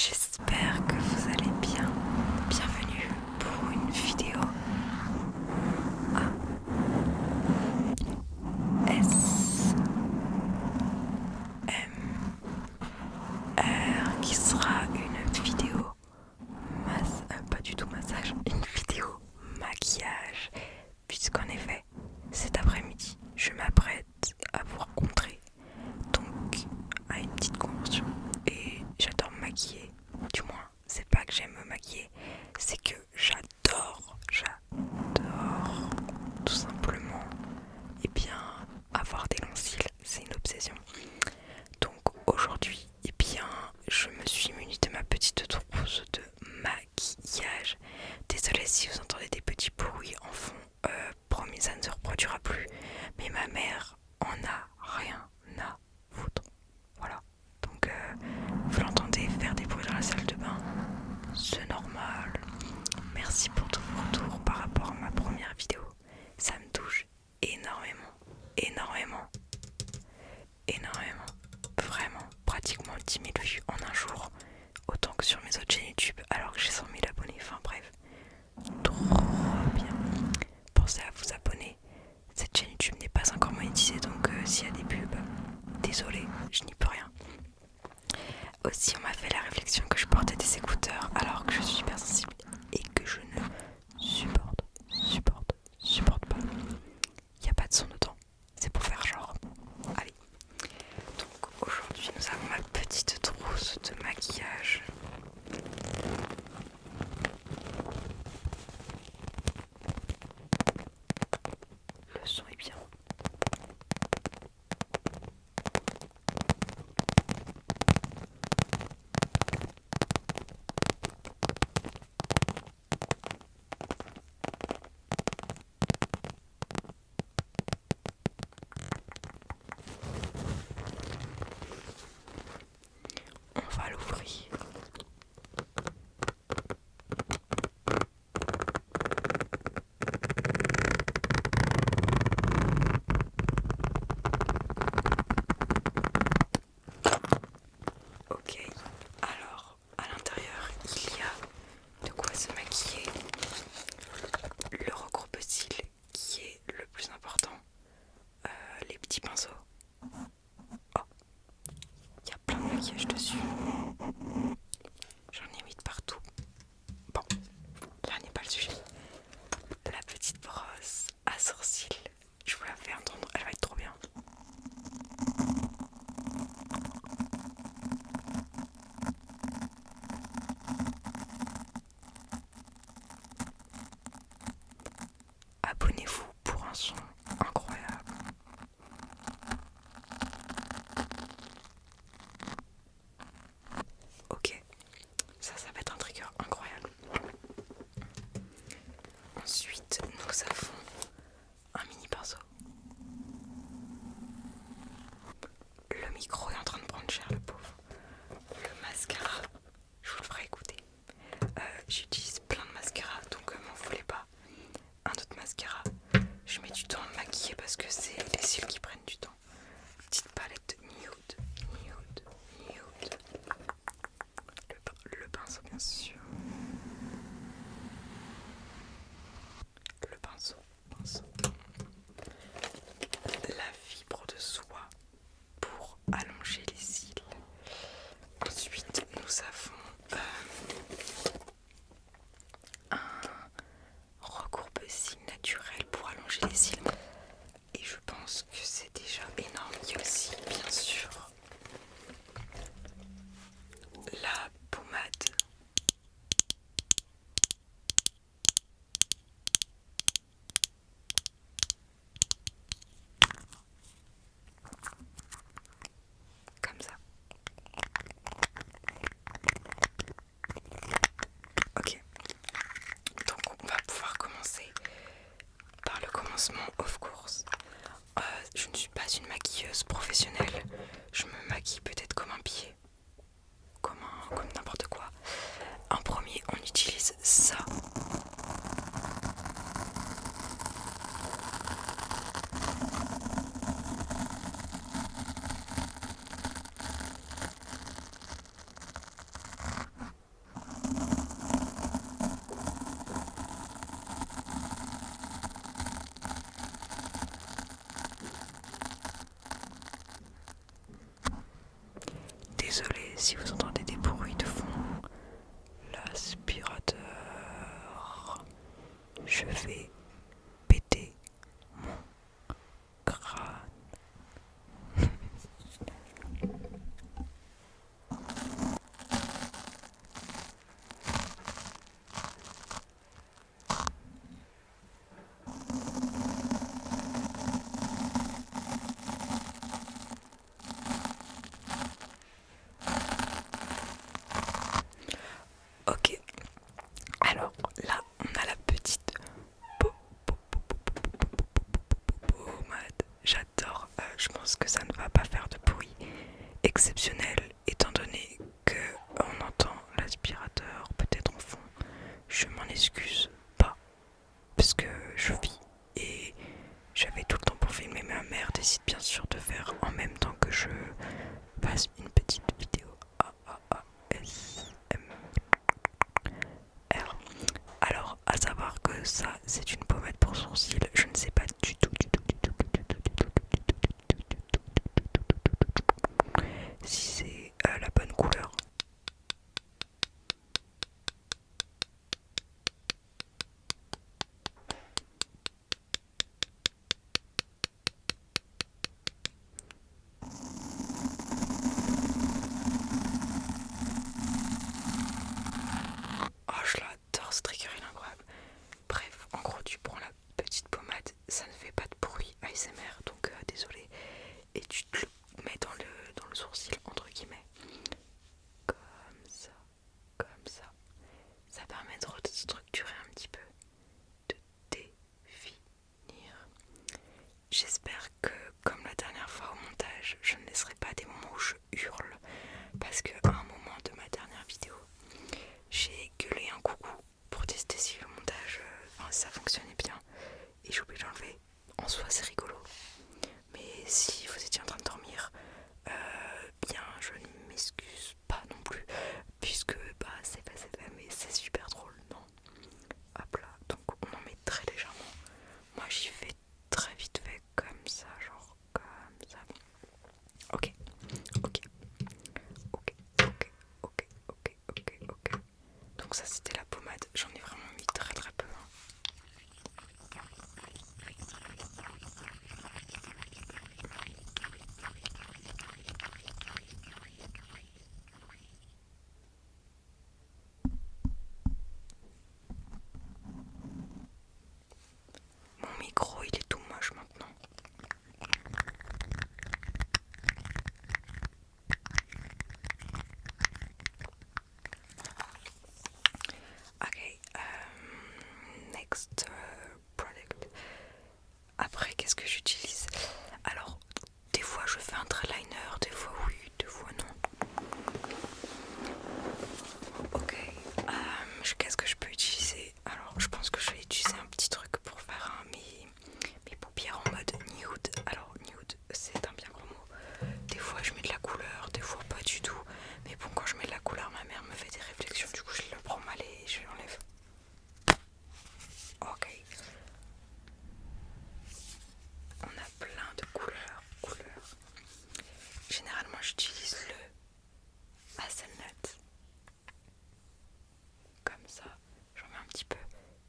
J'espère que vous allez bien. Bienvenue pour une vidéo ASMR qui sera une vidéo pas du tout massage, une vidéo maquillage, puisqu'en effet, cet après-midi, je m'apprête à vous rencontrer donc à une petite convention et j'adore me maquiller. Du moins, c'est pas que j'aime me maquiller, c'est que j'adore tout simplement avoir des longs cils, c'est une obsession. Donc aujourd'hui, je me suis munie de ma petite trousse de maquillage. Désolée si vous entendez des petits bruits en fond, promis ça ne se reproduira plus, mais ma mère en a rien à foutre. Voilà, donc vous l'entendez faire des bruits dans la salle de bain, c'est normal. Merci pour tous vos retours par rapport à ma première vidéo, ça me touche énormément, vraiment, pratiquement 10 000 vues en un jour, autant que sur mes autres chaînes YouTube alors que j'ai 100 000 abonnés, enfin bref, trop bien. Pensez à vous abonner, cette chaîne YouTube n'est pas encore monétisée, donc s'il y a des pubs, désolé, je n'y peux rien. Aussi on m'a fait la réflexion que je portais des écouteurs alors que je suis hypersensible et que je ne supporte pas. Il n'y a pas de son dedans, c'est pour faire genre. Allez, donc aujourd'hui nous avons ma petite trousse de maquillage. Le son est bien. On va l'ouvrir. Ok, alors à l'intérieur il y a de quoi se maquiller, le recoupe-cils qui est le plus important, les petits pinceaux. Oh, il y a plein de maquillage dessus. J'en ai mis de partout. Bon, là n'est pas le sujet. La petite brosse à sourcils, je vous la fais entendre, elle va être trop bien. Abonnez-vous pour un son incroyable. Ok, si vous entendez des bruits de fond, l'aspirateur, je vais péter mon crâne. Ok, alors là on a la petite pommade. J'adore, je pense que ça ne va pas faire de bruit exceptionnel étant donné que on entend l'aspirateur peut-être en fond. Je m'en excuse pas parce que je vis et j'avais tout le temps pour filmer. Ma mère décide bien sûr de faire en même temps que je fasse une petite vidéo ASMR. Alors, à savoir que ça, c'est une pommade pour sourcils. Je ne sais pas du tout si c'est la bonne couleur. Oh, je l'adore, ce trigger il est incroyable. Bref, en gros, tu prends la petite pommade, ça ne fait pas de bruit ASMR, donc désolé. Et tu te le mets dans le sourcil, entre guillemets. Comme ça, comme ça. Ça permet de restructurer un petit peu, de définir. J'espère que, comme la dernière fois au montage, je ne laisserai pas des moments où je hurle. Parce qu'à un moment de ma dernière vidéo, j'ai gueulé un coucou pour tester si le montage, ça fonctionnait bien. Et j'ai oublié de l'enlever. En soi, c'est rigolo. Mais si vous étiez en train de dormir, bien, je ne m'excuse pas non plus. Puisque, c'est pas, mais c'est super drôle, non? Hop là, donc on en met très légèrement. Moi, j'y vais très vite fait, comme ça, genre comme ça. Ok, ok, ok, ok, ok, ok, ok, ok. Donc ça, c'était la pommade. J'en ai vraiment mis très très peu. Mon micro, il est tout moche maintenant. Ok, next product. Après, qu'est-ce que j'utilise? Alors, des fois je fais un trait liner, des fois oui, des fois non. Ok, qu'est-ce que je peux utiliser? Alors, je pense que je vais utiliser un petit truc pour faire mes paupières en mode nude. Alors, nude, c'est un bien grand mot. Des fois je mets de la couleur, des fois pas du tout. Mais bon, quand je mets de la couleur, ma mère me fait des réflexions, du coup je le prends mal et je l'enlève. Ok. On a plein de couleurs. Généralement, j'utilise le hazelnut. Comme ça, j'en mets un petit peu.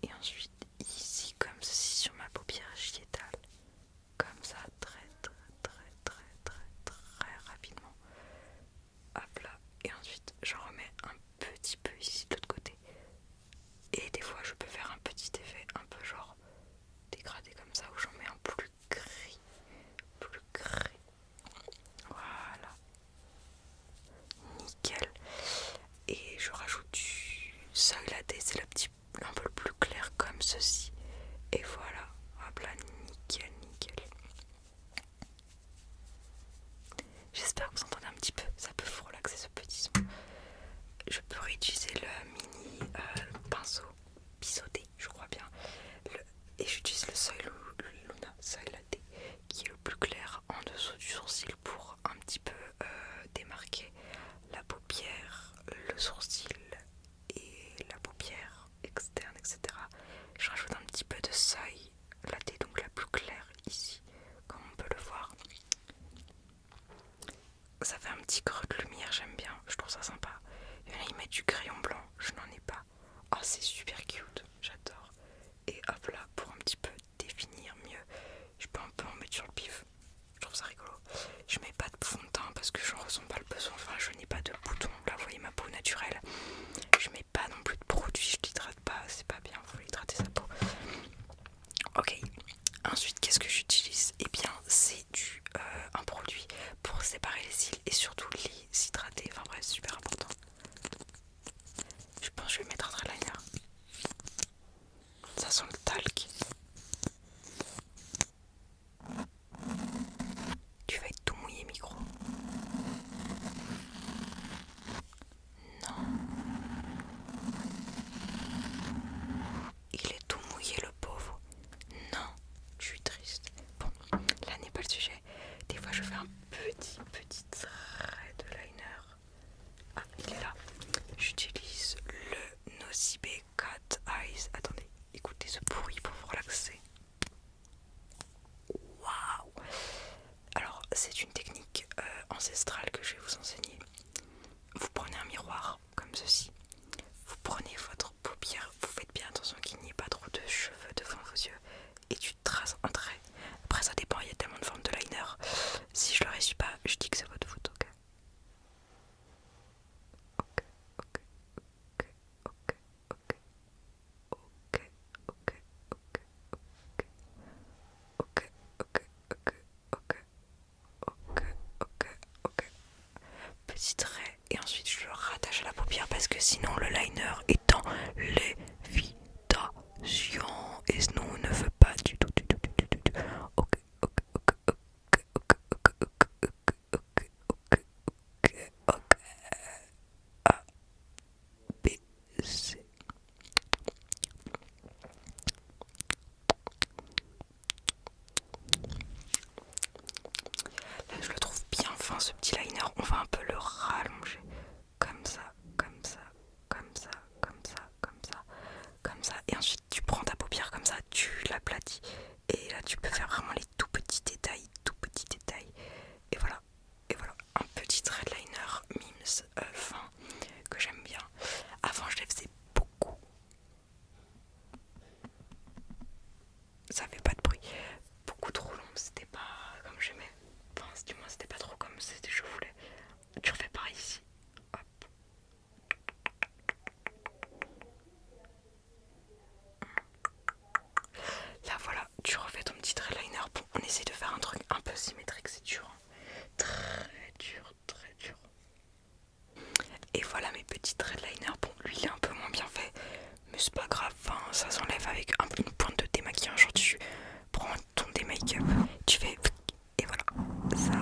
Et ensuite, ici, comme ceci, sur ma paupière, j'y étale. Comme ça, très rapidement. Hop là. Et ensuite, j'en remets un petit peu ici de l'autre côté. Et des fois, je peux faire un petit effet un peu genre dégradé comme ça, où j'en mets un plus gris. Voilà. Nickel. Et je rajoute du seuil latte, c'est le petit un peu plus clair comme ceci. Et voilà. Hop là, nickel. J'espère que vous entendez un petit peu, ça peut vous relaxer ce petit son. Je peux réutiliser le mini pinceau biseauté, je crois bien. Et j'utilise le seuil Luna, seuil latte, qui est le plus clair en dessous du sourcil pour un petit peu démarquer la paupière, le sourcil et la paupière externe, etc. Je rajoute un petit peu de seuil latte, donc la plus claire ici, comme on peut le voir. Ça fait un petit creux de lumière, j'aime bien, je trouve petit trait et ensuite je le rattache à la paupière parce que sinon le liner est en lévitation et nous on ne veut pas du tout, du tout, du tout, du tout. Ok, ok, ok, ok, ok, ok, ok, ok, ok, ok, ok, A, B, C. Là je le trouve bien fin ce petit liner, on va un peu le rallonger comme ça, comme ça, comme ça, comme ça, comme ça, comme ça, et ensuite tu prends ta paupière comme ça, tu l'aplatis, et là tu peux faire vraiment les tout petits détails, et voilà, un petit trait de liner Mims fin que j'aime bien. Avant je les faisais beaucoup, ça fait pas de bruit, beaucoup trop long, c'était pas comme j'aimais, enfin du moins c'était pas trop comme je voulais. Tu refais pareil ici, hop. Là voilà, tu refais ton petit trait liner. Bon, on essaie de faire un truc un peu symétrique, c'est dur. Hein. Très dur, très dur. Et voilà mes petits traits de liner. Bon, lui il est un peu moins bien fait, mais c'est pas grave. Enfin, ça s'enlève avec une pointe de démaquillant. Genre tu prends ton démake-up, tu fais et voilà. Ça.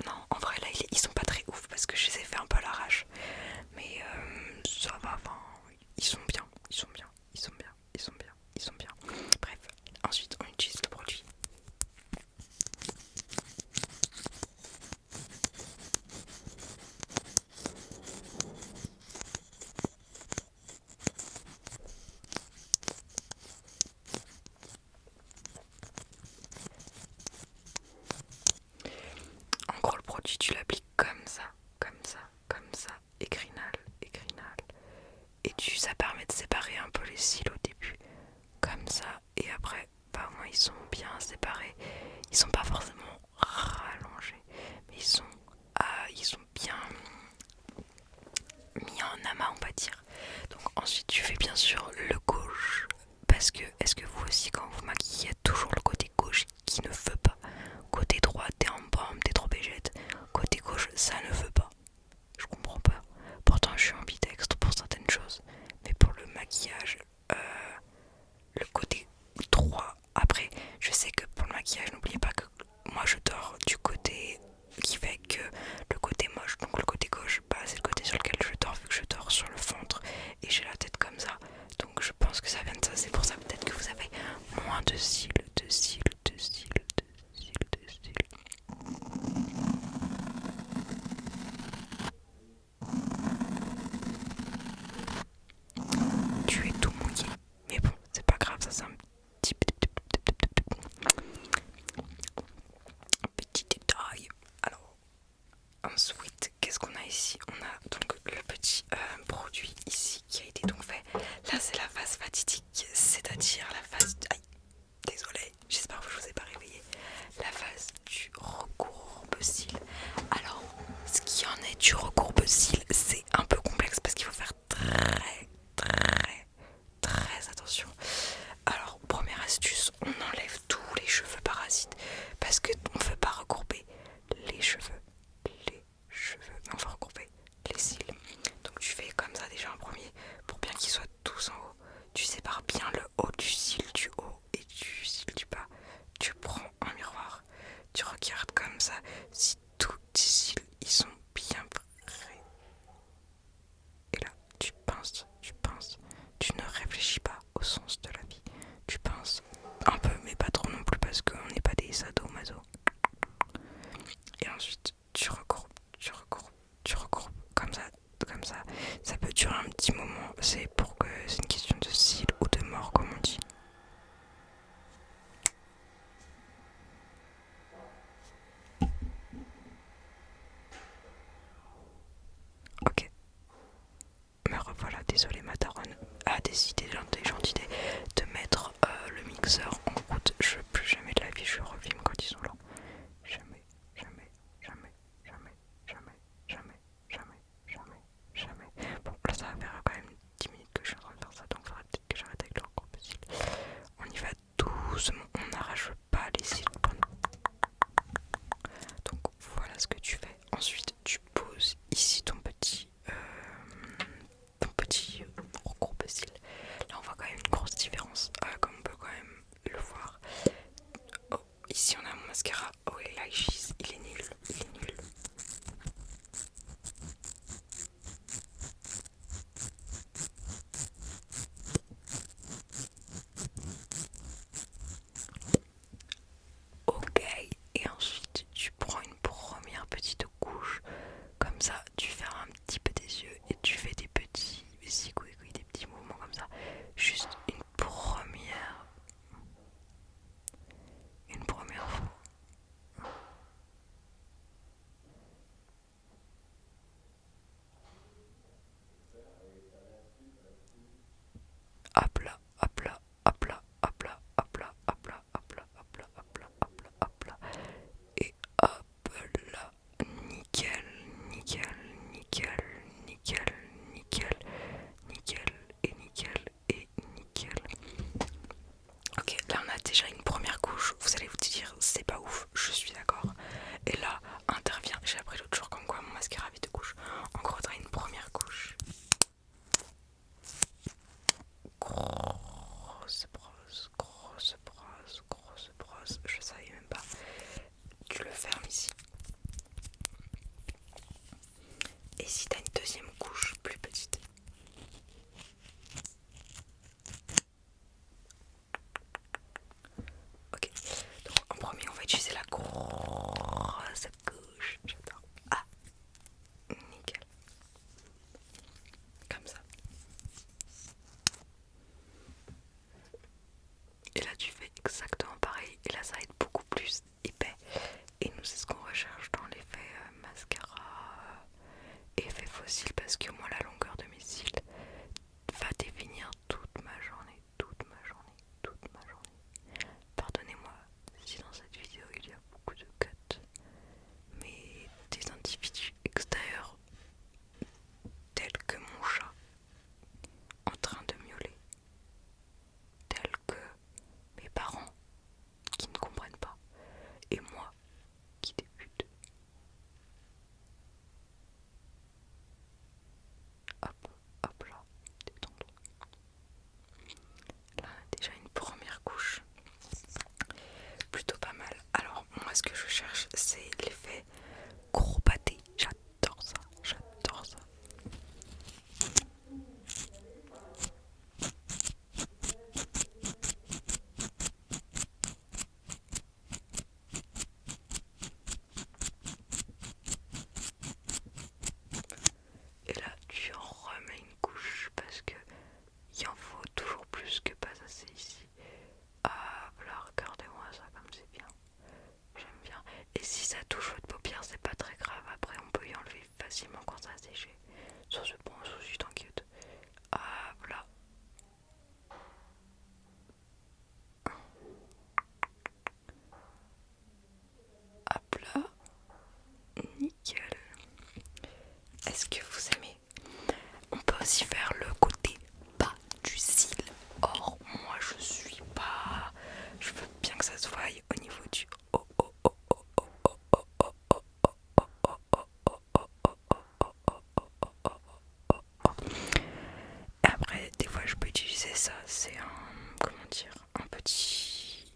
Non, en vrai là ils sont pas très ouf parce que je les ai fait un peu à l'arrache. Mais ça va, enfin, ils sont bien, ils sont bien, ils sont bien, ils sont bien, ils sont bien. Bref, ensuite on utilise le produit. En gros, le produit, tu l'appliques comme ça, comme ça, comme ça, écrinal, écrinal. Et ça permet de séparer un peu les cils au début, comme ça. Et après, bah, au moins, ils sont bien séparés. Ils sont pas forcément rallongés, mais ils sont bien mis en amas, on va dire. Donc ensuite, tu fais bien sûr le gauche. Parce que, est-ce que vous aussi, quand vous maquillez, il y a toujours le côté gauche qui ne veut pas. Côté droit, t'es en baume, t'es trop bégette. Côté gauche, ça ne veut pas. Je comprends pas. Pourtant, je suis ambidextre pour certaines choses. Mais pour le maquillage, le côté droit. Après, je sais que pour le maquillage, n'oubliez pas que moi je dors du côté qui fait que le côté moche, donc le côté gauche, bah, c'est le côté sur lequel je dors, vu que je dors sur le ventre et j'ai la tête comme ça. Donc je pense que ça vient de ça. C'est pour ça peut-être que vous avez moins de cils, de cils, de cils, de cils, de cils. Tu es tout mouillé. Mais bon, c'est pas grave, ça c'est un petit détail. Alors, ensuite, qu'est-ce qu'on a ici? On a donc le petit produit ici qui a été donc fait. Là, c'est la phase fatidique, c'est-à-dire la phase. Aïe, désolée, j'espère que je vous ai pas réveillé. La phase du recourbe-cils. Alors, ce qui en est du recourbe-cils, c'est un peu complexe parce qu'il faut faire très attention. Alors, première astuce, on enlève tous les cheveux parasites parce que on ne veut pas recourber les cheveux, mais on va recourber les cils. Donc tu fais comme ça déjà en premier pour bien qu'ils soient tous en haut. Tu sépares bien le haut du cil du haut et du cil du bas. Tu prends un miroir, tu regardes comme ça si tous tes cils ils sont bien prêts. Et là, tu ne réfléchis pas au sens de la vie. Tu pinces un peu, mais pas trop non plus parce qu'on n'est pas des sadomaso. Et ensuite, tu recourbes, comme ça, comme ça. Ça peut durer un petit moment. C'est une question de cils ou de mort, comme on dit. Ok. Me revoilà, désolé, ma daronne a décidé, l'intelligente idée, de mettre le mixeur en route. Plus jamais de la vie, je refilme quand ils sont là. Jamais, jamais, jamais, jamais, jamais, jamais, jamais, jamais, jamais. Bon, là ça va faire quand même 10 minutes que je suis en train de faire ça, donc il faudrait peut-être que j'arrête avec le recours possible. On y va doucement, on n'arrache pas les cils. Donc voilà ce que tu fais. Ensuite, tu à sécher. Ça c'est pas un souci, t'inquiète. Ah voilà. Hop là. Nickel. Est-ce que vous aimez? On peut aussi faire le côté bas du cil. Or, moi je suis pas. Je veux bien que ça se voie au niveau du haut. Après, des fois je peux utiliser ça. C'est un. Comment dire?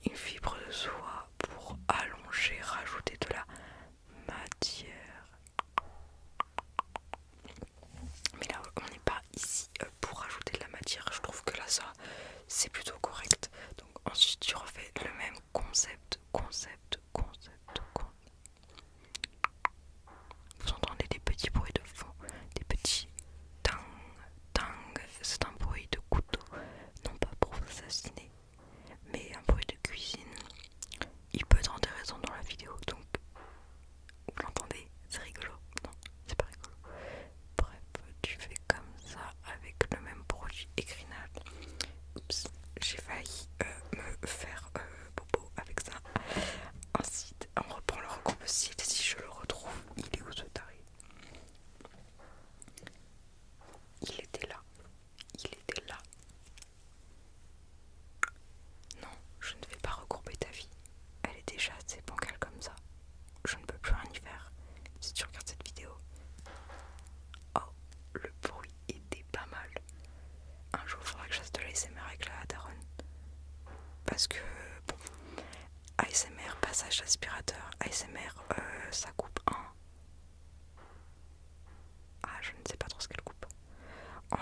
Une fibre de soie pour allonger, rajouter de la matière. Mais là, on n'est pas ici pour rajouter de la matière. Je trouve que là, ça, c'est plutôt correct. Donc ensuite, tu refais le même concept. Vous entendez des petits bruits de fond, des petits tang, tang. C'est un bruit de couteau, non pas pour vous assassiner, mais un bruit de cuisine. Il peut être intéressant dans la vidéo, donc vous l'entendez, c'est rigolo. Non, c'est pas rigolo. Bref, tu fais comme ça avec le même produit écrinal. Oups, j'ai failli me faire bobo avec ça. Ensuite, on reprend le recoupe-cils. Si je le retrouve, il est où ce taré? Il était là. Non, je ne vais pas recourber ta vie. Elle est déjà assez bancale comme ça. Je ne peux plus rien y faire. Si tu regardes cette vidéo. Oh, le bruit était pas mal. Un jour, il faudra que je fasse de l'ASMR avec la daronne. Parce que, bon, ASMR, passage d'aspirateur, ASMR, ça coupe un. Ah, je ne sais pas trop ce qu'elle coupe.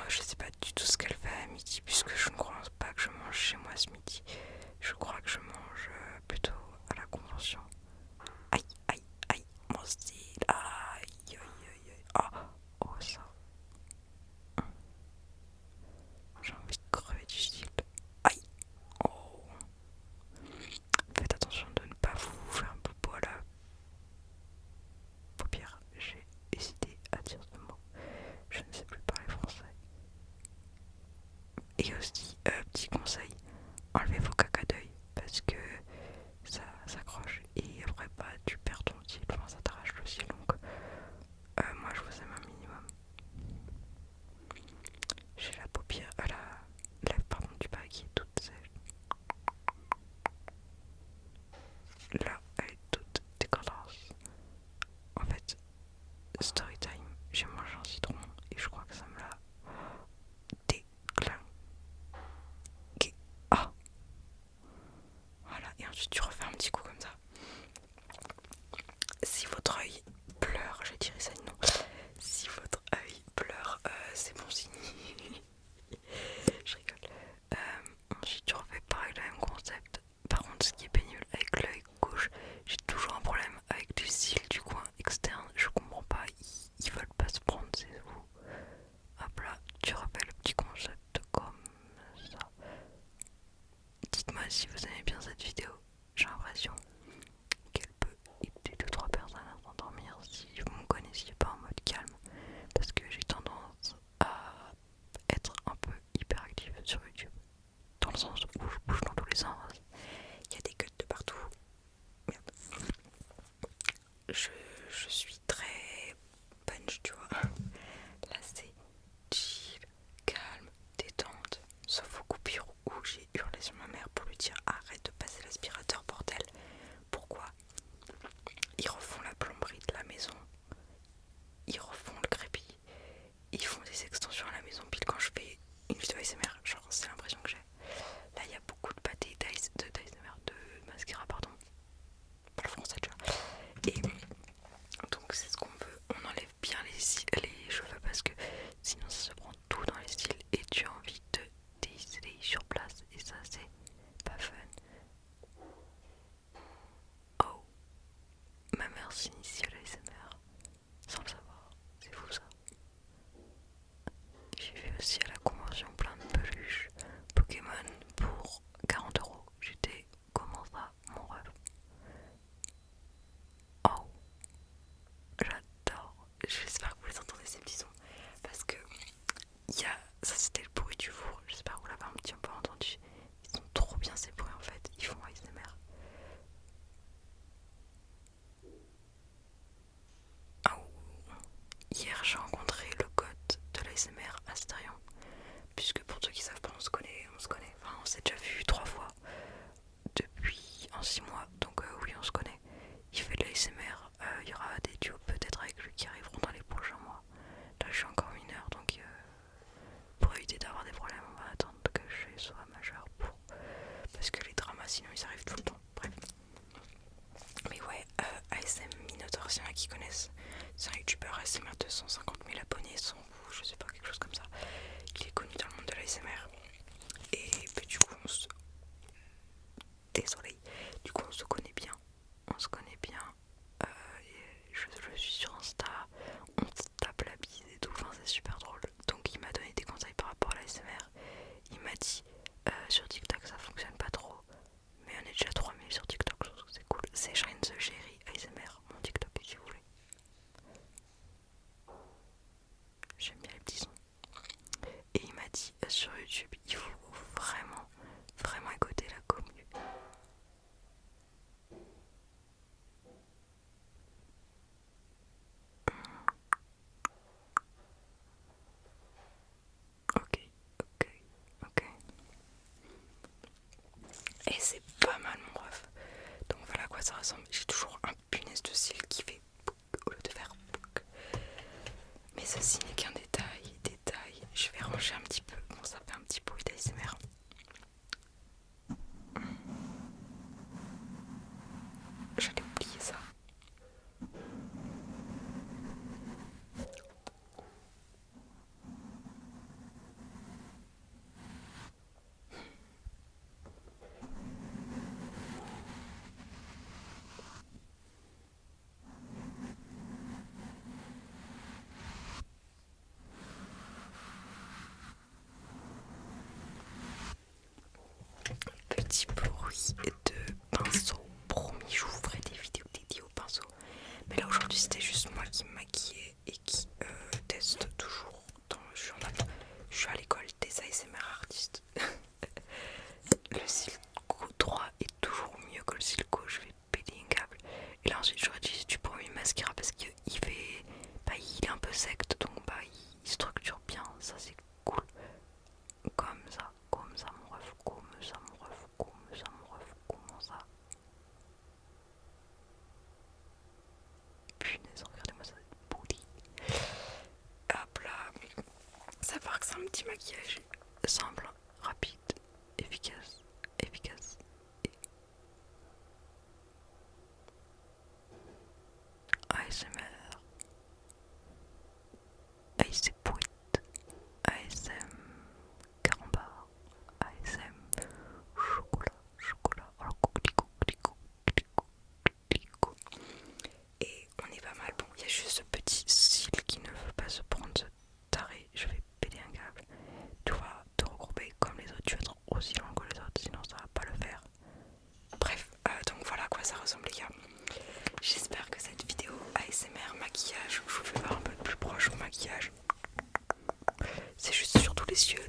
Je sais pas du tout ce qu'elle fait à midi, puisque je ne crois pas que je mange chez moi ce midi. Je crois que je mange plutôt à la convention. Aïe, aïe, aïe, mon style. Aïe, aïe, aïe, aïe. Oh, ça. J'ai envie de crever du style. Aïe. Oh. Faites attention de ne pas vous faire un bobo à la paupière. J'ai hésité à dire ce mot. Je ne sais plus parler français. Et aussi, petit conseil, enlevez vos caca d'œil parce que ça s'accroche et après bah, tu perds ton cil, enfin, ça t'arrache le cil. Donc moi je vous aime un minimum. J'ai la paupière, la lèvre pardon, du bas qui est toute sèche. Là elle est toute dégueulasse. En fait, story time, j'ai mangé un citron et je crois que ça me l'a déclingué. Ah, voilà, et ensuite tu refais un petit coup comme ça. Si votre œil pleure, j'ai tiré ça non. Si votre œil pleure, c'est bon signe. Je rigole. Ensuite tu refais pareil le même concept. Par contre ce qui est pénible avec l'œil gauche, j'ai toujours un problème avec du cils du coin externe. Je comprends pas, ils veulent pas se prendre, c'est vous. Hop là, tu rappelles le petit concept comme ça. Dites-moi si vous aimez bien cette vidéo. J'ai l'impression qu'elle peut aider 2-3 personnes à s'endormir si vous me connaissiez pas en mode calme. Parce que j'ai tendance à être un peu hyperactive sur YouTube. Dans le sens où je bouge dans tous les sens. Il y a des cuts de partout. Merde. Je suis très punch, tu vois. Là c'est chill, calme, détente. Sauf aux coupures où j'ai hurlé sur ma mère pour lui dire arrête de passer l'aspirateur, bordel. Pourquoi? Ils refont la plomberie de la maison. Ils refont le crépi. Ils font des extensions à la maison pile quand je fais une vidéo ASMR. Genre c'est l'impression que j'ai. Là il y a beaucoup de pâté d'ASMR, de mascara pardon. Pas le français tu vois. Et donc c'est ce qu'on veut. On enlève bien les cheveux parce que sinon ça se prend tout dans les cils et tu as envie de décider sur place et ça c'est pas fun. Oh, ma mère s'initie à l'ASMR sans le savoir, c'est fou ça. J'ai vu aussi à la convention plein de peluches Pokémon pour 40€. J'étais comment ça mon rêve. Oh, j'adore. J'espère que vous les entendez ces petits ASMR de 150 000 abonnés, 100 ou je sais pas, quelque chose comme ça. Il est connu dans le monde de l'ASMR. Et bah, du coup, désolé, du coup on se connaît bien. On se connaît bien. Je suis sur Insta, on se tape la bise et tout, enfin c'est super drôle. Donc il m'a donné des conseils par rapport à l'ASMR. Il m'a dit sur TikTok ça fonctionne pas trop, mais on est déjà 3000 sur TikTok, je trouve que c'est cool. C'est Shine the Jerry ASMR, mon TikTok si vous voulez. J'aime bien les petits sons. Et il m'a dit sur YouTube il faut vraiment écouter la commu. Ok. Et c'est pas mal mon ref. Donc voilà à quoi ça ressemble. J'ai toujours un punaise de cils qui fait pouc au lieu de faire pouc. Mais ceci n'est qu'un détail. Je vais ranger un petit peu. Bon, ça fait un petit bruit d'ASMR. J'allais oublier ça. Petit bruit de pinceau. Promis, je vous ferai des vidéos dédiées au pinceau. Mais là aujourd'hui c'était juste moi qui me maquillais et qui teste toujours. Je suis à l'école des ASMR artistes. Le cil droit est toujours mieux que le cil gauche, je vais péter un câble. Et là ensuite j'aurais dit du premier mascara parce qu'il fait. Bah, il est un peu sec donc bah, il structure bien, ça c'est cool. Comme ça mon ref, comme ça mon ref, comment ça. Punaise, regardez-moi ça, booty. Hop là, ça part que c'est un petit maquillage simple, rapide, efficace et ASMR, ASM Pouette, ASM Carambar, ASM chocolat, alors coquelicot. Et on est pas mal. Bon, il y a juste ce petit cil qui ne veut pas se prendre, ce taré. Je vais péter un câble. Tu vas te regrouper comme les autres, tu vas être aussi long que les autres, sinon ça va pas le faire. Bref, donc voilà à quoi ça ressemble les gars. J'espère que cette vidéo ASMR maquillage, je vous fais voir un peu plus proche au maquillage. C'est juste surtout les yeux